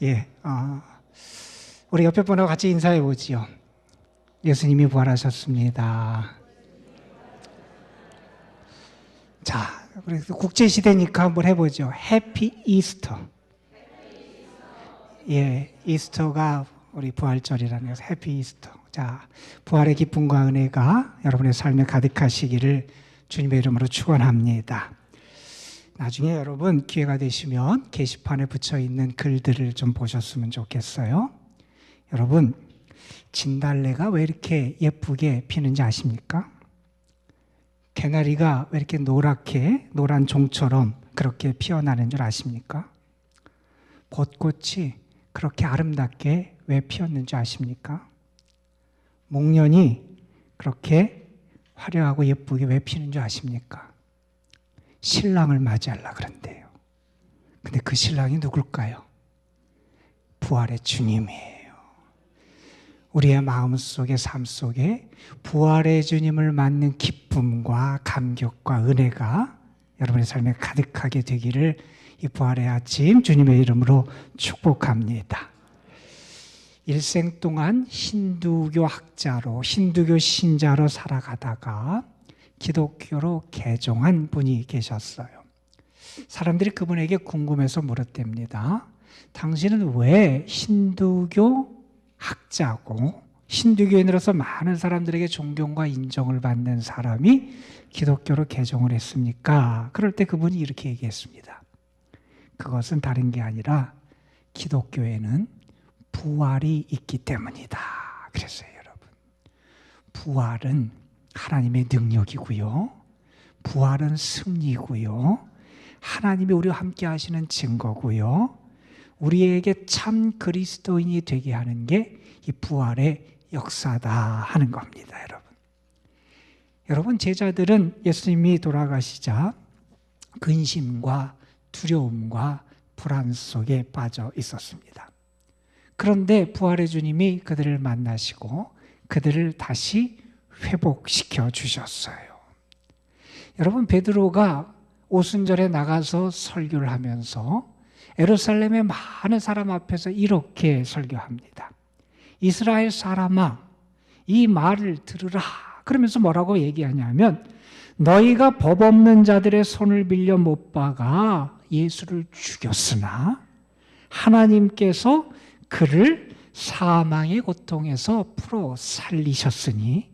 예, 우리 옆에 분하고 같이 인사해 보지요. 예수님이 부활하셨습니다. 자, 우리 국제 시대니까 한번 해보죠. 해피 이스터. 예, 이스터가 우리 부활절이라는 것은 해피 이스터. 자, 부활의 기쁨과 은혜가 여러분의 삶에 가득하시기를 주님의 이름으로 축원합니다. 나중에 여러분 기회가 되시면 게시판에 붙여 있는 글들을 좀 보셨으면 좋겠어요. 여러분, 진달래가 왜 이렇게 예쁘게 피는지 아십니까? 개나리가 왜 이렇게 노랗게 노란 종처럼 그렇게 피어나는 줄 아십니까? 벚꽃이 그렇게 아름답게 왜 피었는지 아십니까? 목련이 그렇게 화려하고 예쁘게 왜 피는 줄 아십니까? 신랑을 맞이하려고 그런대요. 근데 그 신랑이 누굴까요? 부활의 주님이에요. 우리의 마음속에 삶 속에 부활의 주님을 맞는 기쁨과 감격과 은혜가 여러분의 삶에 가득하게 되기를 이 부활의 아침 주님의 이름으로 축복합니다. 일생 동안 힌두교 학자로 힌두교 신자로 살아가다가 기독교로 개종한 분이 계셨어요. 사람들이 그분에게 궁금해서 물었답니다. 당신은 왜 힌두교 학자고 힌두교인으로서 많은 사람들에게 존경과 인정을 받는 사람이 기독교로 개종을 했습니까? 그럴 때 그분이 이렇게 얘기했습니다. 그것은 다른 게 아니라 기독교에는 부활이 있기 때문이다. 그랬어요, 여러분. 부활은 하나님의 능력이고요. 부활은 승리고요. 하나님이 우리와 함께 하시는 증거고요. 우리에게 참 그리스도인이 되게 하는 게 이 부활의 역사다 하는 겁니다, 여러분. 여러분, 제자들은 예수님이 돌아가시자 근심과 두려움과 불안 속에 빠져 있었습니다. 그런데 부활의 주님이 그들을 만나시고 그들을 다시 회복시켜 주셨어요. 여러분, 베드로가 오순절에 나가서 설교를 하면서 예루살렘의 많은 사람 앞에서 이렇게 설교합니다. 이스라엘 사람아, 이 말을 들으라. 그러면서 뭐라고 얘기하냐면, 너희가 법 없는 자들의 손을 빌려 못 박아 예수를 죽였으나 하나님께서 그를 사망의 고통에서 풀어 살리셨으니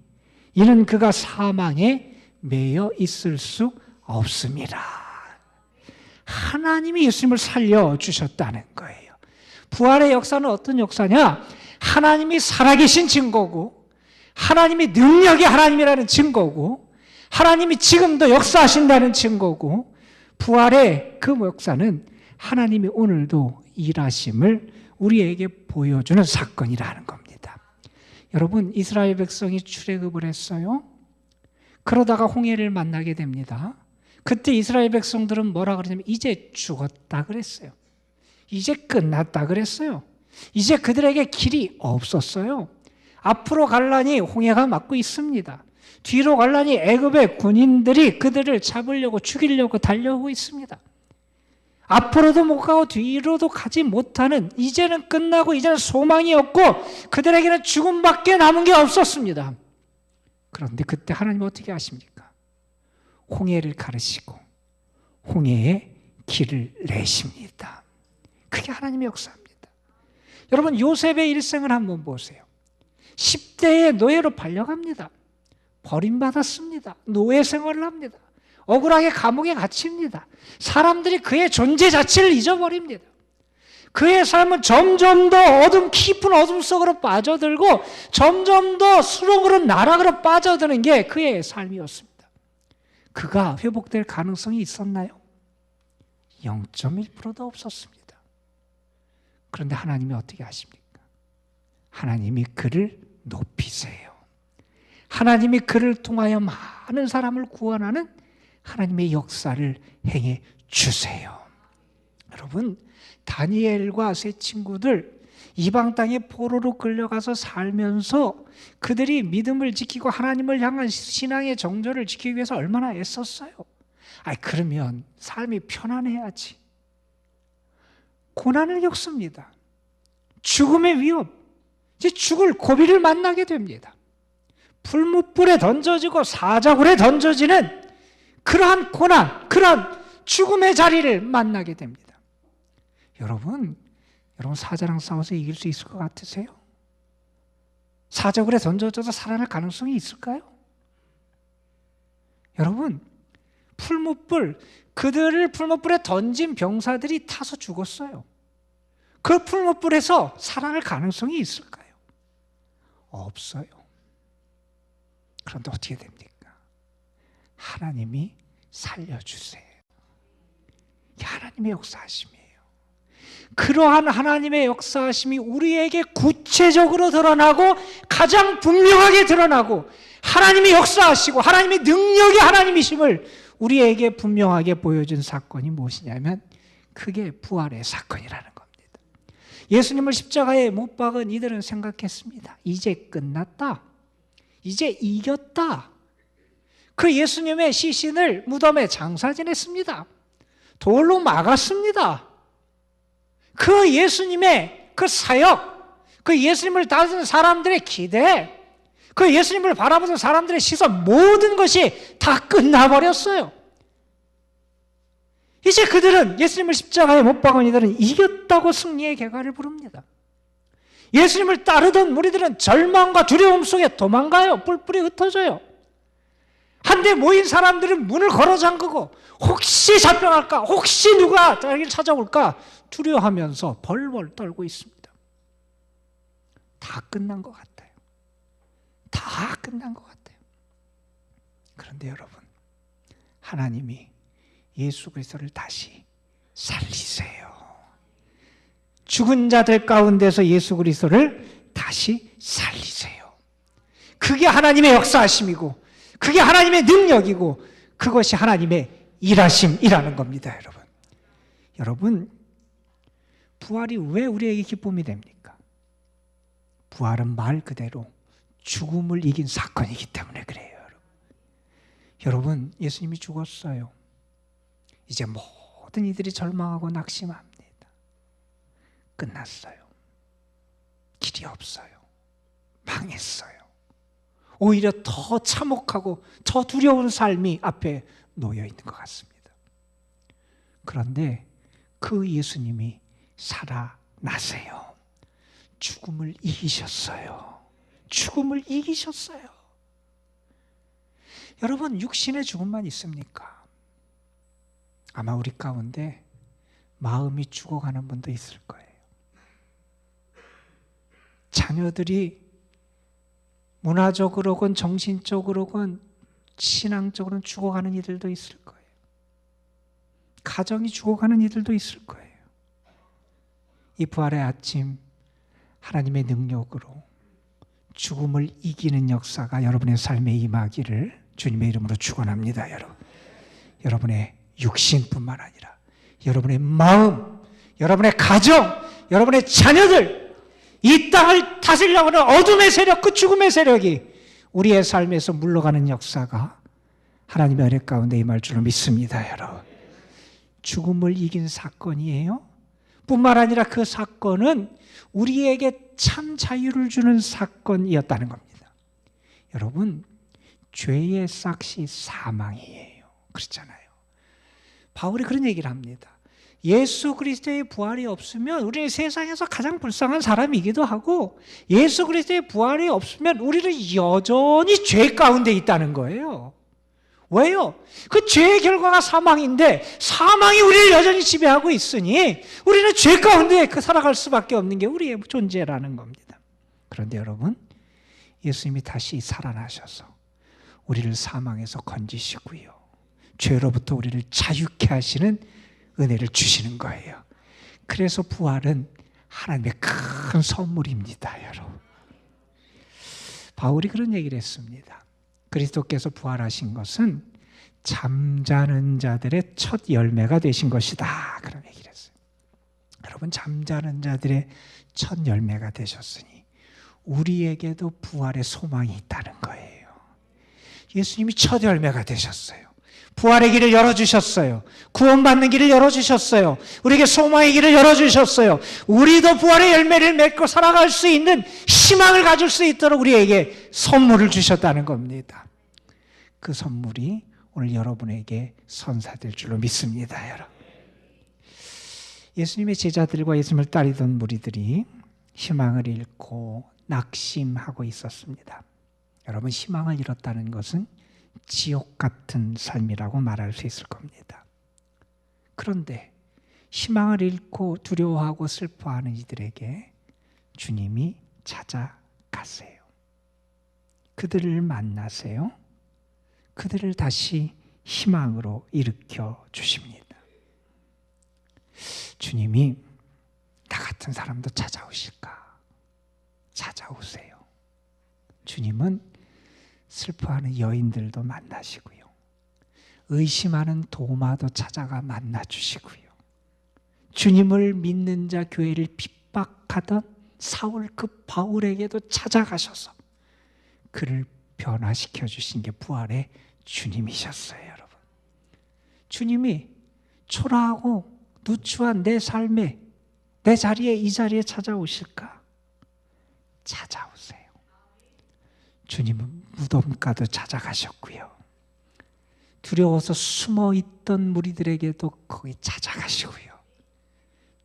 이는 그가 사망에 매여 있을 수 없습니다. 하나님이 예수님을 살려주셨다는 거예요. 부활의 역사는 어떤 역사냐? 하나님이 살아계신 증거고, 하나님이 능력이 하나님이라는 증거고, 하나님이 지금도 역사하신다는 증거고, 부활의 그 역사는 하나님이 오늘도 일하심을 우리에게 보여주는 사건이라는 겁니다. 여러분, 이스라엘 백성이 출애굽을 했어요. 그러다가 홍해를 만나게 됩니다. 그때 이스라엘 백성들은 뭐라 그러냐면 이제 죽었다 그랬어요. 이제 끝났다 그랬어요. 이제 그들에게 길이 없었어요. 앞으로 갈라니 홍해가 막고 있습니다. 뒤로 갈라니 애굽의 군인들이 그들을 잡으려고 죽이려고 달려오고 있습니다. 앞으로도 못 가고 뒤로도 가지 못하는, 이제는 끝나고 이제는 소망이 없고 그들에게는 죽음밖에 남은 게 없었습니다. 그런데 그때 하나님 어떻게 하십니까? 홍해를 가르시고 홍해에 길을 내십니다. 그게 하나님의 역사입니다. 여러분, 요셉의 일생을 한번 보세요. 10대의 노예로 팔려갑니다. 버림받았습니다. 노예 생활을 합니다. 억울하게 감옥에 갇힙니다. 사람들이 그의 존재 자체를 잊어버립니다. 그의 삶은 점점 더 깊은 어둠 속으로 빠져들고 점점 더 수렁으로 나락으로 빠져드는 게 그의 삶이었습니다. 그가 회복될 가능성이 있었나요? 0.1%도 없었습니다. 그런데 하나님이 어떻게 하십니까? 하나님이 그를 높이세요. 하나님이 그를 통하여 많은 사람을 구원하는 하나님의 역사를 행해 주세요. 여러분, 다니엘과 세 친구들 이방 땅에 포로로 끌려가서 살면서 그들이 믿음을 지키고 하나님을 향한 신앙의 정절을 지키기 위해서 얼마나 애썼어요. 그러면 삶이 편안해야지. 고난을 겪습니다. 죽음의 위협, 이제 죽을 고비를 만나게 됩니다. 풀무불에 던져지고 사자굴에 던져지는 그러한 고난, 그러한 죽음의 자리를 만나게 됩니다. 여러분 사자랑 싸워서 이길 수 있을 것 같으세요? 사자굴에 던져져서 살아날 가능성이 있을까요? 여러분, 그들을 풀무불에 던진 병사들이 타서 죽었어요. 그 풀무불에서 살아날 가능성이 있을까요? 없어요. 그런데 어떻게 됩니까? 하나님이 살려주세요. 이게 하나님의 역사하심이에요. 그러한 하나님의 역사하심이 우리에게 구체적으로 드러나고 가장 분명하게 드러나고 하나님이 역사하시고 하나님의 능력이 하나님이심을 우리에게 분명하게 보여준 사건이 무엇이냐면 그게 부활의 사건이라는 겁니다. 예수님을 십자가에 못 박은 이들은 생각했습니다. 이제 끝났다. 이제 이겼다. 그 예수님의 시신을 무덤에 장사 지냈습니다. 돌로 막았습니다. 그 예수님의 그 사역, 그 예수님을 따르는 사람들의 기대, 그 예수님을 바라보는 사람들의 시선, 모든 것이 다 끝나버렸어요. 이제 그들은, 예수님을 십자가에 못 박은 이들은 이겼다고 승리의 개가를 부릅니다. 예수님을 따르던 무리들은 절망과 두려움 속에 도망가요. 뿔뿔이 흩어져요. 한데 모인 사람들은 문을 걸어 잠그고 혹시 잡혀갈까, 혹시 누가 자기를 찾아올까 두려워하면서 벌벌 떨고 있습니다. 다 끝난 것 같아요. 다 끝난 것 같아요. 그런데 여러분, 하나님이 예수 그리스도를 다시 살리세요. 죽은 자들 가운데서 예수 그리스도를 다시 살리세요. 그게 하나님의 역사하심이고 그게 하나님의 능력이고 그것이 하나님의 일하심이라는 겁니다. 여러분, 부활이 왜 우리에게 기쁨이 됩니까? 부활은 말 그대로 죽음을 이긴 사건이기 때문에 그래요. 여러분, 예수님이 죽었어요. 이제 모든 이들이 절망하고 낙심합니다. 끝났어요. 길이 없어요. 망했어요. 오히려 더 참혹하고 더 두려운 삶이 앞에 놓여 있는 것 같습니다. 그런데 그 예수님이 살아나세요. 죽음을 이기셨어요. 죽음을 이기셨어요. 여러분, 육신의 죽음만 있습니까? 아마 우리 가운데 마음이 죽어가는 분도 있을 거예요. 자녀들이 문화적으로건 정신적으로건 신앙적으로는 죽어가는 이들도 있을 거예요. 가정이 죽어가는 이들도 있을 거예요. 이 부활의 아침, 하나님의 능력으로 죽음을 이기는 역사가 여러분의 삶에 임하기를 주님의 이름으로 축원합니다. 여러분의 육신뿐만 아니라 여러분의 마음, 여러분의 가정, 여러분의 자녀들, 이 땅을 다스리려고 하는 어둠의 세력, 그 죽음의 세력이 우리의 삶에서 물러가는 역사가 하나님의 은혜 가운데 임할 줄을 믿습니다. 여러분, 죽음을 이긴 사건이에요. 뿐만 아니라 그 사건은 우리에게 참 자유를 주는 사건이었다는 겁니다. 여러분, 죄의 싹이 사망이에요. 그렇잖아요. 바울이 그런 얘기를 합니다. 예수 그리스도의 부활이 없으면 우리는 세상에서 가장 불쌍한 사람이기도 하고, 예수 그리스도의 부활이 없으면 우리는 여전히 죄 가운데 있다는 거예요. 왜요? 그 죄의 결과가 사망인데 사망이 우리를 여전히 지배하고 있으니 우리는 죄 가운데 살아갈 수밖에 없는 게 우리의 존재라는 겁니다. 그런데 여러분, 예수님이 다시 살아나셔서 우리를 사망에서 건지시고요, 죄로부터 우리를 자유케 하시는 은혜를 주시는 거예요. 그래서 부활은 하나님의 큰 선물입니다. 여러분, 바울이 그런 얘기를 했습니다. 그리스도께서 부활하신 것은 잠자는 자들의 첫 열매가 되신 것이다, 그런 얘기를 했어요. 여러분, 잠자는 자들의 첫 열매가 되셨으니 우리에게도 부활의 소망이 있다는 거예요. 예수님이 첫 열매가 되셨어요. 부활의 길을 열어주셨어요. 구원받는 길을 열어주셨어요. 우리에게 소망의 길을 열어주셨어요. 우리도 부활의 열매를 맺고 살아갈 수 있는 희망을 가질 수 있도록 우리에게 선물을 주셨다는 겁니다. 그 선물이 오늘 여러분에게 선사될 줄로 믿습니다. 여러분, 예수님의 제자들과 예수님을 따르던 무리들이 희망을 잃고 낙심하고 있었습니다. 여러분, 희망을 잃었다는 것은 지옥 같은 삶이라고 말할 수 있을 겁니다. 그런데 희망을 잃고 두려워하고 슬퍼하는 이들에게 주님이 찾아가세요. 그들을 만나세요. 그들을 다시 희망으로 일으켜 주십니다. 주님이 나 같은 사람도 찾아오실까? 찾아오세요. 주님은 슬퍼하는 여인들도 만나시고요. 의심하는 도마도 찾아가 만나주시고요. 주님을 믿는 자 교회를 핍박하던 사울 그 바울에게도 찾아가셔서 그를 변화시켜 주신 게 부활의 주님이셨어요. 여러분, 주님이 초라하고 누추한 내 삶에, 내 자리에, 이 자리에 찾아오실까? 찾아오세요. 주님은 무덤가도 찾아가셨고요. 두려워서 숨어있던 무리들에게도 거기 찾아가시고요.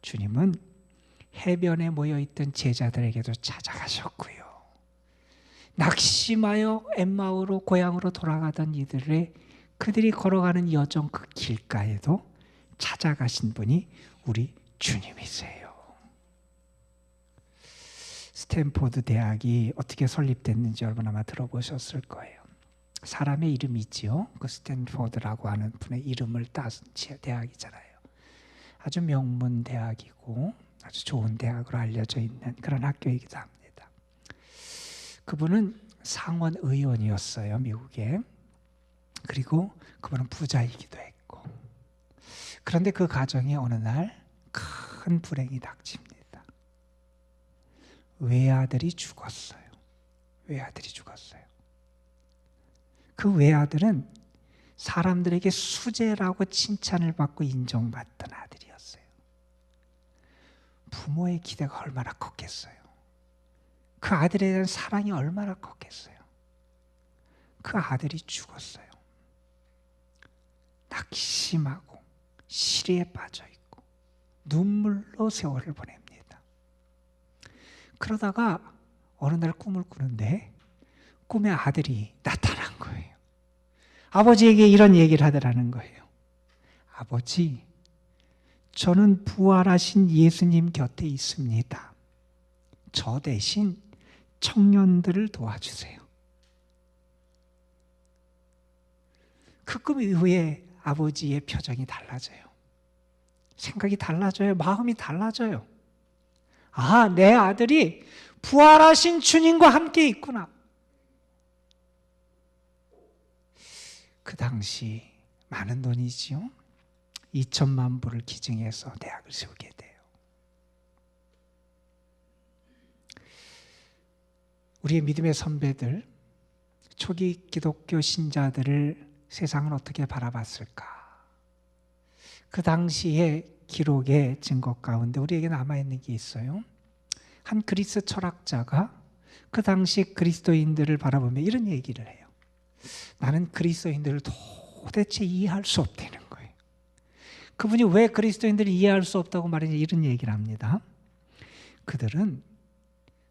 주님은 해변에 모여있던 제자들에게도 찾아가셨고요. 낙심하여 엠마오로 고향으로 돌아가던 이들의 그들이 걸어가는 여정 그 길가에도 찾아가신 분이 우리 주님이세요. 스탠포드 대학이 어떻게 설립됐는지 여러분 아마 들어보셨을 거예요. 사람의 이름이지요. 그 스탠포드라고 하는 분의 이름을 따은 대학이잖아요. 아주 명문 대학이고 아주 좋은 대학으로 알려져 있는 그런 학교이기도 합니다. 그분은 상원 의원이었어요, 미국에. 그리고 그분은 부자이기도 했고. 그런데 그 가정에 어느 날 큰 불행이 닥칩니다. 외아들이 죽었어요. 외아들이 죽었어요. 그 외아들은 사람들에게 수재라고 칭찬을 받고 인정받던 아들이었어요. 부모의 기대가 얼마나 컸겠어요. 그 아들에 대한 사랑이 얼마나 컸겠어요. 그 아들이 죽었어요. 낙심하고 시리에 빠져있고 눈물로 세월을 보냅니다. 그러다가 어느 날 꿈을 꾸는데 꿈에 아들이 나타난 거예요. 아버지에게 이런 얘기를 하더라는 거예요. 아버지, 저는 부활하신 예수님 곁에 있습니다. 저 대신 청년들을 도와주세요. 그 꿈 이후에 아버지의 표정이 달라져요. 생각이 달라져요. 마음이 달라져요. 아, 내 아들이 부활하신 주님과 함께 있구나. 그 당시 많은 돈이지요. 2천만 불을 기증해서 대학을 세우게 돼요. 우리의 믿음의 선배들, 초기 기독교 신자들을 세상은 어떻게 바라봤을까? 그 당시의 기록의 증거 가운데 우리에게 남아있는 게 있어요. 한 그리스 철학자가 그 당시 그리스도인들을 바라보며 이런 얘기를 해요. 나는 그리스도인들을 도대체 이해할 수 없다는 거예요. 그분이 왜 그리스도인들을 이해할 수 없다고 말했냐, 이런 얘기를 합니다. 그들은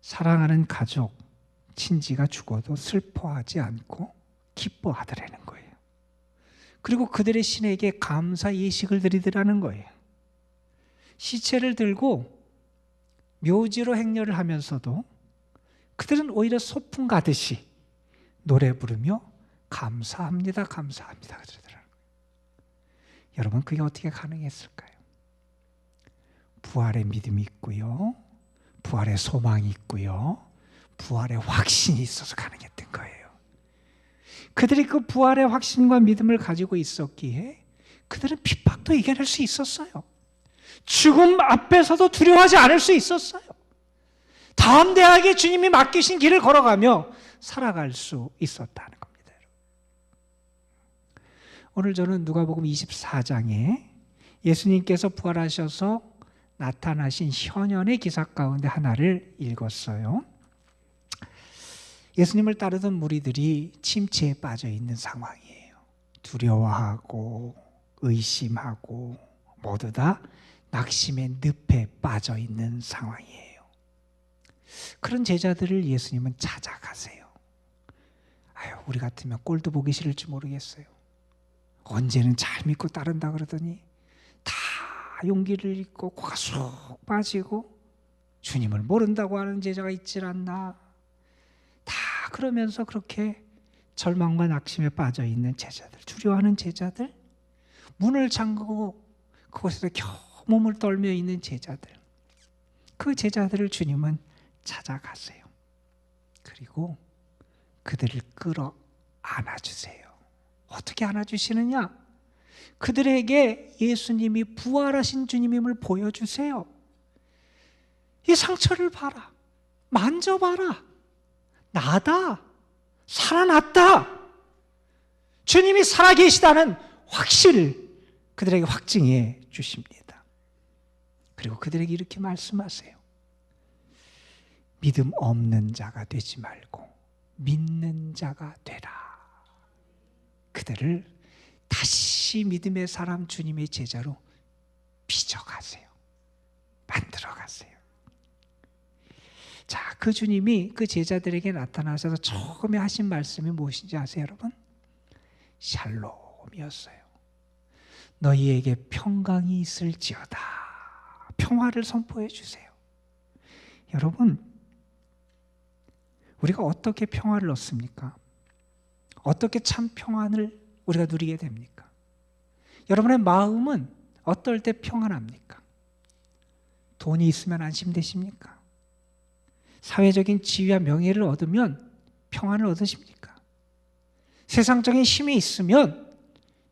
사랑하는 가족, 친지가 죽어도 슬퍼하지 않고 기뻐하더라는 거예요. 그리고 그들의 신에게 감사 예식을 드리더라는 거예요. 시체를 들고 묘지로 행렬을 하면서도 그들은 오히려 소풍 가듯이 노래 부르며 감사합니다, 감사합니다 그러더라고요. 여러분, 그게 어떻게 가능했을까요? 부활의 믿음이 있고요, 부활의 소망이 있고요, 부활의 확신이 있어서 가능했던 거예요. 그들이 그 부활의 확신과 믿음을 가지고 있었기에 그들은 핍박도 이겨낼 수 있었어요. 죽음 앞에서도 두려워하지 않을 수 있었어요. 다음 대학에 주님이 맡기신 길을 걸어가며 살아갈 수 있었다는 겁니다. 오늘 저는 누가복음 24장에 예수님께서 부활하셔서 나타나신 현현의 기사 가운데 하나를 읽었어요. 예수님을 따르던 무리들이 침체에 빠져 있는 상황이에요. 두려워하고 의심하고 모두 다 낙심의 늪에 빠져 있는 상황이에요. 그런 제자들을 예수님은 찾아가세요. 아유, 우리 같으면 꼴도 보기 싫을지 모르겠어요. 언제는 잘 믿고 따른다 그러더니 다 용기를 잃고 코가 쑥 빠지고 주님을 모른다고 하는 제자가 있질 않나. 다 그러면서 그렇게 절망과 낙심에 빠져 있는 제자들, 두려워하는 제자들, 문을 잠그고 그곳에서 겨우 몸을 떨며 있는 제자들, 그 제자들을 주님은 찾아가세요. 그리고 그들을 끌어 안아주세요. 어떻게 안아주시느냐? 그들에게 예수님이 부활하신 주님임을 보여주세요. 이 상처를 봐라. 만져봐라. 나다. 살아났다. 주님이 살아계시다는 확신을 그들에게 확증해 주십니다. 그리고 그들에게 이렇게 말씀하세요. 믿음 없는 자가 되지 말고 믿는 자가 되라. 그들을 다시 믿음의 사람 주님의 제자로 빚어가세요. 만들어가세요. 자, 그 주님이 그 제자들에게 나타나셔서 처음에 하신 말씀이 무엇인지 아세요, 여러분? 샬롬이었어요. 너희에게 평강이 있을지어다. 평화를 선포해 주세요. 여러분, 우리가 어떻게 평화를 얻습니까? 어떻게 참 평안을 우리가 누리게 됩니까? 여러분의 마음은 어떨 때 평안합니까? 돈이 있으면 안심되십니까? 사회적인 지위와 명예를 얻으면 평안을 얻으십니까? 세상적인 힘이 있으면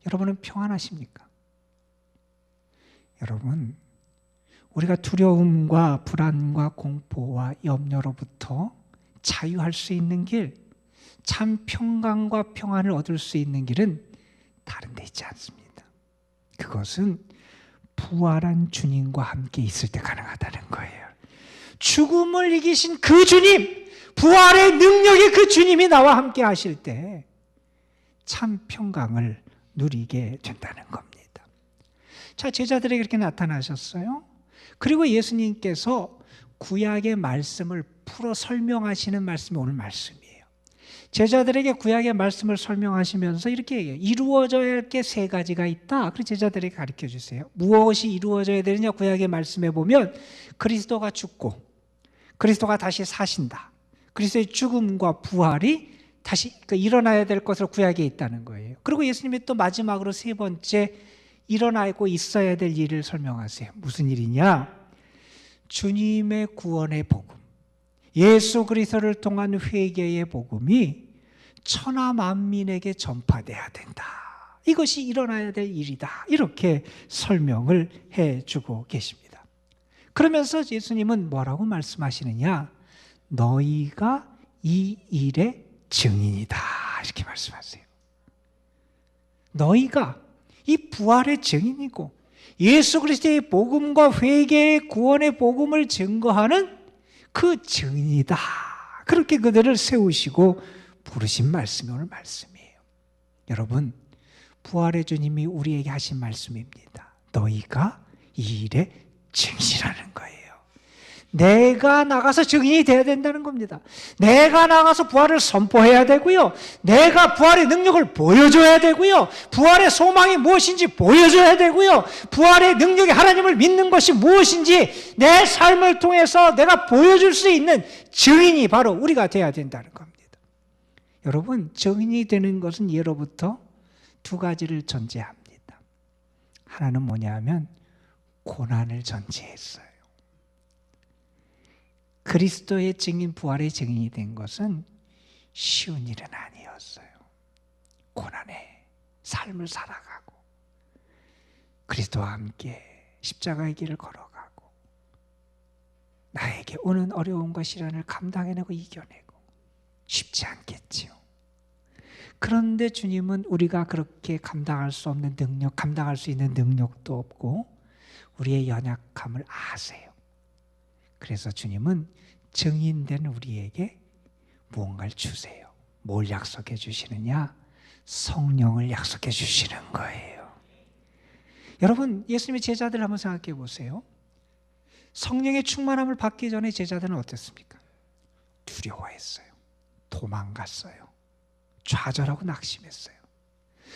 여러분은 평안하십니까? 여러분, 우리가 두려움과 불안과 공포와 염려로부터 자유할 수 있는 길, 참 평강과 평안을 얻을 수 있는 길은 다른 데 있지 않습니다. 그것은 부활한 주님과 함께 있을 때 가능하다는 거예요. 죽음을 이기신 그 주님, 부활의 능력의 그 주님이 나와 함께 하실 때 참 평강을 누리게 된다는 겁니다. 자, 제자들에게 이렇게 나타나셨어요. 그리고 예수님께서 구약의 말씀을 풀어 설명하시는 말씀이 오늘 말씀이에요. 제자들에게 구약의 말씀을 설명하시면서 이렇게 얘기해요. 이루어져야 할 게 세 가지가 있다. 그래서 제자들에게 가르쳐 주세요. 무엇이 이루어져야 되느냐? 구약의 말씀에 보면 그리스도가 죽고 그리스도가 다시 사신다. 그리스도의 죽음과 부활이 다시 일어나야 될 것으로 구약에 있다는 거예요. 그리고 예수님이 또 마지막으로 세 번째 일어나고 있어야 될 일을 설명하세요. 무슨 일이냐? 주님의 구원의 복음, 예수 그리스도를 통한 회개의 복음이 천하 만민에게 전파돼야 된다. 이것이 일어나야 될 일이다. 이렇게 설명을 해주고 계십니다. 그러면서 예수님은 뭐라고 말씀하시느냐? 너희가 이 일의 증인이다. 이렇게 말씀하세요. 너희가 이 부활의 증인이고 예수 그리스도의 복음과 회개의 구원의 복음을 증거하는 그 증인이다. 그렇게 그들을 세우시고 부르신 말씀이 오늘 말씀이에요. 여러분, 부활의 주님이 우리에게 하신 말씀입니다. 너희가 이 일의 증인이라는 거예요. 내가 나가서 증인이 되어야 된다는 겁니다. 내가 나가서 부활을 선포해야 되고요. 내가 부활의 능력을 보여줘야 되고요. 부활의 소망이 무엇인지 보여줘야 되고요. 부활의 능력이 하나님을 믿는 것이 무엇인지 내 삶을 통해서 내가 보여줄 수 있는 증인이 바로 우리가 되어야 된다는 겁니다. 여러분, 증인이 되는 것은 예로부터 두 가지를 전제합니다. 하나는 뭐냐면 고난을 전제했어요. 그리스도의 증인, 부활의 증인이 된 것은 쉬운 일은 아니었어요. 고난의 삶을 살아가고 그리스도와 함께 십자가의 길을 걸어가고 나에게 오는 어려움과 시련을 감당해내고 이겨내고 쉽지 않겠지요. 그런데 주님은 우리가 그렇게 감당할 수 없는 능력, 감당할 수 있는 능력도 없고 우리의 연약함을 아세요. 그래서 주님은 증인된 우리에게 무언가를 주세요. 뭘 약속해 주시느냐? 성령을 약속해 주시는 거예요. 여러분, 예수님의 제자들 한번 생각해 보세요. 성령의 충만함을 받기 전에 제자들은 어땠습니까? 두려워했어요. 도망갔어요. 좌절하고 낙심했어요.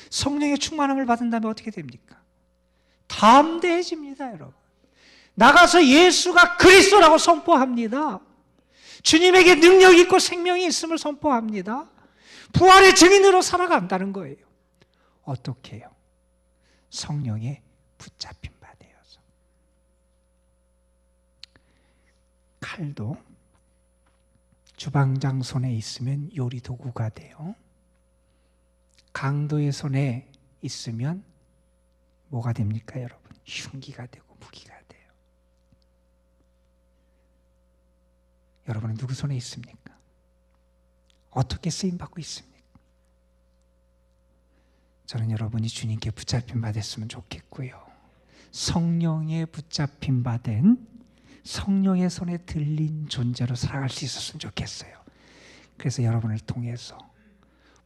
성령의 충만함을 받은 다음에 어떻게 됩니까? 담대해집니다, 여러분. 나가서 예수가 그리스도라고 선포합니다. 주님에게 능력이 있고 생명이 있음을 선포합니다. 부활의 증인으로 살아간다는 거예요. 어떻게 해요? 성령에 붙잡힌 바 되어서. 칼도 주방장 손에 있으면 요리 도구가 돼요. 강도의 손에 있으면 뭐가 됩니까, 여러분? 흉기가 되고 무기가 돼요. 여러분은 누구 손에 있습니까? 어떻게 쓰임받고 있습니까? 저는 여러분이 주님께 붙잡힌 바 됐으면 좋겠고요. 성령에 붙잡힌 바 된, 성령의 손에 들린 존재로 살아갈 수 있었으면 좋겠어요. 그래서 여러분을 통해서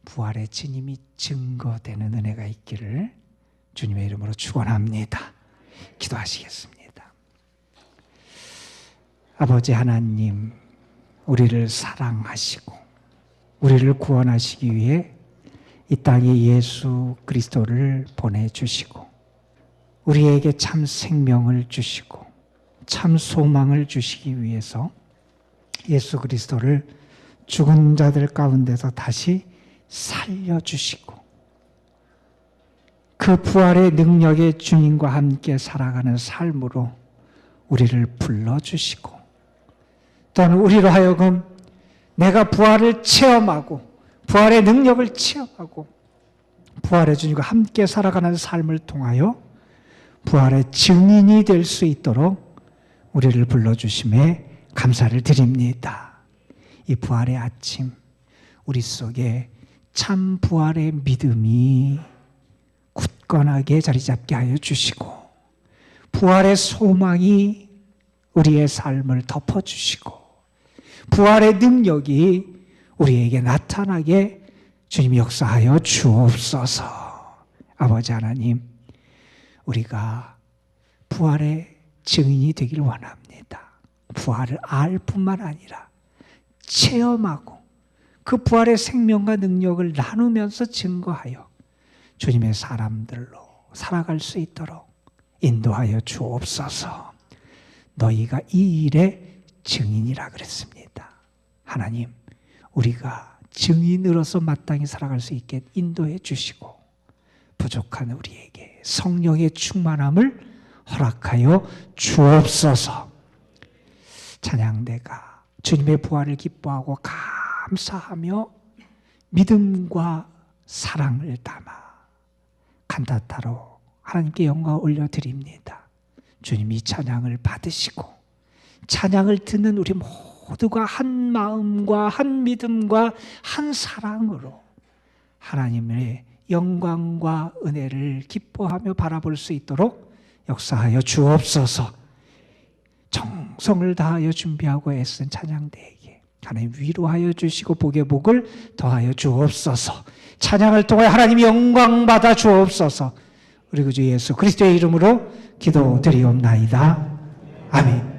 부활의 진임이 증거되는 은혜가 있기를 주님의 이름으로 축원합니다. 기도하시겠습니다. 아버지 하나님, 우리를 사랑하시고 우리를 구원하시기 위해 이 땅에 예수 그리스도를 보내주시고 우리에게 참 생명을 주시고 참 소망을 주시기 위해서 예수 그리스도를 죽은 자들 가운데서 다시 살려주시고 그 부활의 능력의 주님과 함께 살아가는 삶으로 우리를 불러주시고 또한 우리로 하여금 내가 부활을 체험하고 부활의 능력을 체험하고 부활의 주님과 함께 살아가는 삶을 통하여 부활의 증인이 될 수 있도록 우리를 불러주심에 감사를 드립니다. 이 부활의 아침 우리 속에 참 부활의 믿음이 굳건하게 자리 잡게 하여 주시고 부활의 소망이 우리의 삶을 덮어주시고 부활의 능력이 우리에게 나타나게 주님이 역사하여 주옵소서. 아버지 하나님, 우리가 부활의 증인이 되길 원합니다. 부활을 알 뿐만 아니라 체험하고 그 부활의 생명과 능력을 나누면서 증거하여 주님의 사람들로 살아갈 수 있도록 인도하여 주옵소서. 너희가 이 일의 증인이라 그랬습니다. 하나님, 우리가 증인으로서 마땅히 살아갈 수 있게 인도해 주시고 부족한 우리에게 성령의 충만함을 허락하여 주옵소서. 찬양대가 주님의 부활을 기뻐하고 감사하며 믿음과 사랑을 담아 칸타타로 하나님께 영광을 올려드립니다. 주님이 찬양을 받으시고 찬양을 듣는 우리 모두가 한 마음과 한 믿음과 한 사랑으로 하나님의 영광과 은혜를 기뻐하며 바라볼 수 있도록 역사하여 주옵소서. 정성을 다하여 준비하고 애쓴 찬양대에게 하나님 위로하여 주시고 복의 복을 더하여 주옵소서. 찬양을 통해 하나님이 영광 받아 주옵소서. 우리 구주 예수 그리스도의 이름으로 기도드리옵나이다. 아멘.